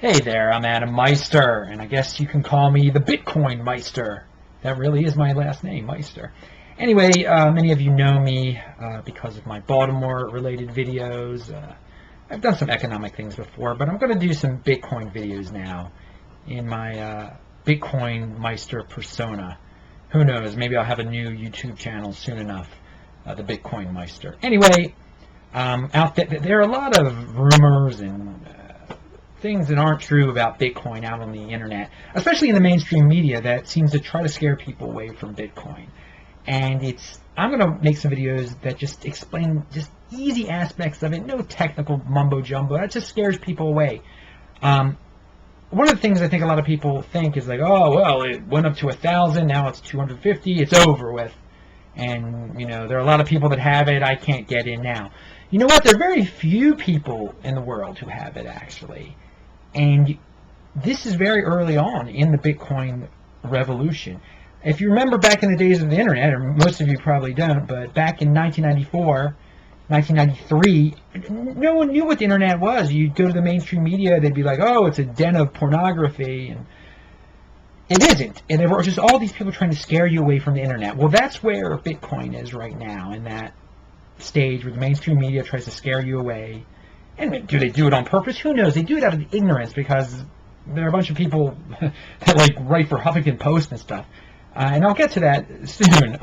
Hey there, I'm Adam Meister, and I guess you can call me the BitcoinMeister. That really is my last name, Meister. Anyway, many of you know me because of my Baltimore-related videos. I've done some economic things before, but I'm going to do some Bitcoin videos now in my BitcoinMeister persona. Who knows, maybe I'll have a new YouTube channel soon enough, the BitcoinMeister. Anyway, there are a lot of rumors and things that aren't true about Bitcoin out on the internet, especially in the mainstream media, that seems to try to scare people away from Bitcoin. And I'm going to make some videos that just explain just easy aspects of it, no technical mumbo jumbo. That just scares people away. One of the things I think a lot of people think is like, oh, well, it went up to 1,000, now it's 250, it's over with. And, you know, there are a lot of people that have it, I can't get in now. You know what? There are very few people in the world who have it, actually. And this is very early on in the Bitcoin revolution. If you remember back in the days of the internet, or most of you probably don't, but back in 1994, 1993, no one knew what the internet was. You'd go to the mainstream media, they'd be like, oh, it's a den of pornography, and it isn't. And there were just all these people trying to scare you away from the internet. Well, that's where Bitcoin is right now, in that stage where the mainstream media tries to scare you away. And do they do it on purpose? Who knows? They do it out of ignorance because there are a bunch of people that like write for Huffington Post and stuff. And I'll get to that soon.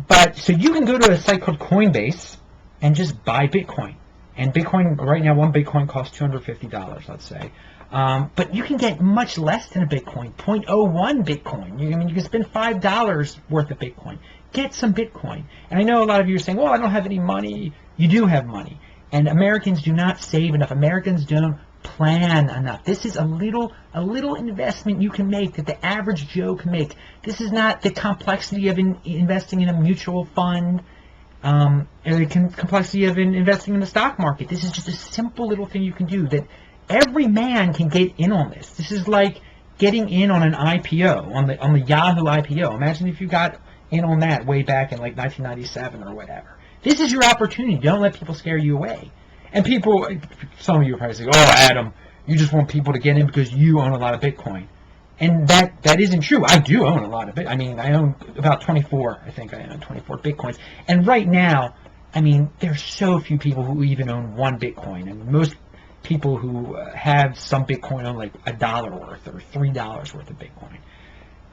But so you can go to a site called Coinbase and just buy Bitcoin. And Bitcoin, right now, one Bitcoin costs $250, let's say. But you can get much less than a Bitcoin, 0.01 Bitcoin. You can spend $5 worth of Bitcoin. Get some Bitcoin. And I know a lot of you are saying, well, I don't have any money. You do have money. And Americans do not save enough. Americans don't plan enough. This is a little investment you can make that the average Joe can make. This is not the complexity of investing in a mutual fund, or the complexity of investing in the stock market. This is just a simple little thing you can do that every man can get in on this. This is like getting in on an IPO, on the Yahoo IPO. Imagine if you got in on that way back in like 1997 or whatever. This is your opportunity. Don't let people scare you away. And people, some of you are probably saying, oh, Adam, you just want people to get in because you own a lot of Bitcoin. And that isn't true. I do own a lot of Bitcoin. I mean, I own about 24, I think I own 24 Bitcoins. And right now, I mean, there's so few people who even own one Bitcoin. And most people who have some Bitcoin own like $1 worth or $3 worth of Bitcoin.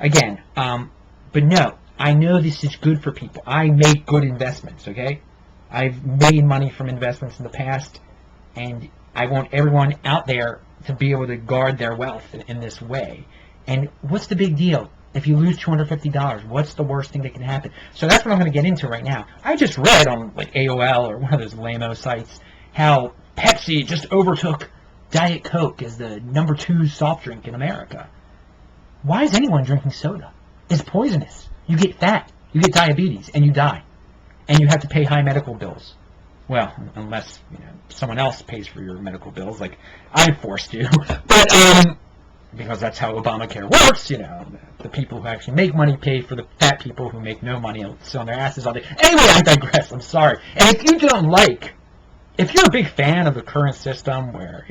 Again, but no. I know this is good for people. I make good investments, okay? I've made money from investments in the past, and I want everyone out there to be able to guard their wealth in this way. And what's the big deal? If you lose $250, what's the worst thing that can happen? So that's what I'm going to get into right now. I just read on like AOL or one of those lame-o sites how Pepsi just overtook Diet Coke as the #2 soft drink in America. Why is anyone drinking soda? It's poisonous. You get fat, you get diabetes, and you die. And you have to pay high medical bills. Well, unless someone else pays for your medical bills, like I'm forced to. But because that's how Obamacare works, the people who actually make money pay for the fat people who make no money and sit on their asses all day. Anyway, I digress. I'm sorry. And if you don't if you're a big fan of the current system where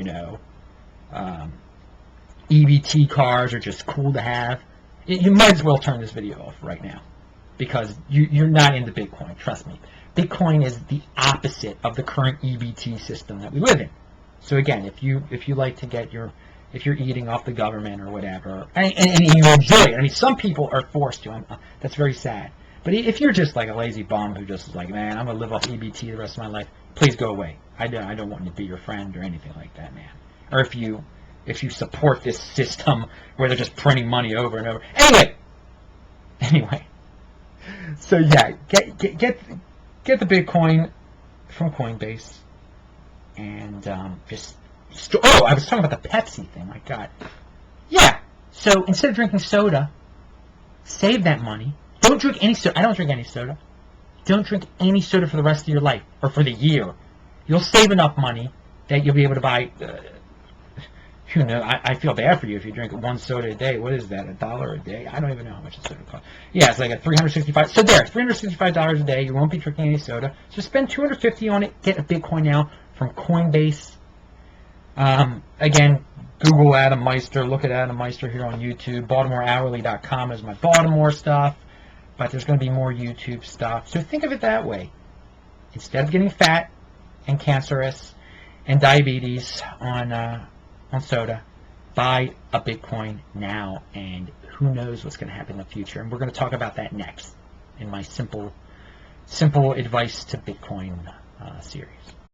EBT cards are just cool to have, you might as well turn this video off right now, because you're not into Bitcoin. Trust me. Bitcoin is the opposite of the current EBT system that we live in. So again, if you like to get if you're eating off the government or whatever, and you enjoy it, I mean, some people are forced to. That's very sad. But if you're just like a lazy bum who just is like, man, I'm gonna live off EBT the rest of my life, please go away. I don't want to be your friend or anything like that, man. Or if you support this system where they're just printing money over and over. Anyway. So yeah, get the Bitcoin from Coinbase, and I was talking about the Pepsi thing. My God. Yeah. So instead of drinking soda, save that money. Don't drink any soda. I don't drink any soda. Don't drink any soda for the rest of your life or for the year. You'll save enough money that you'll be able to buy. I feel bad for you if you drink one soda a day. What is that, $1 a day? I don't even know how much a soda costs. Yeah, it's like a $365. So there, $365 a day. You won't be drinking any soda. So spend $250 on it. Get a Bitcoin now from Coinbase. Again, Google Adam Meister. Look at Adam Meister here on YouTube. BaltimoreHourly.com is my Baltimore stuff. But there's going to be more YouTube stuff. So think of it that way. Instead of getting fat and cancerous and diabetes on soda, buy a Bitcoin now, and who knows what's going to happen in the future. And we're going to talk about that next in my simple advice to Bitcoin series.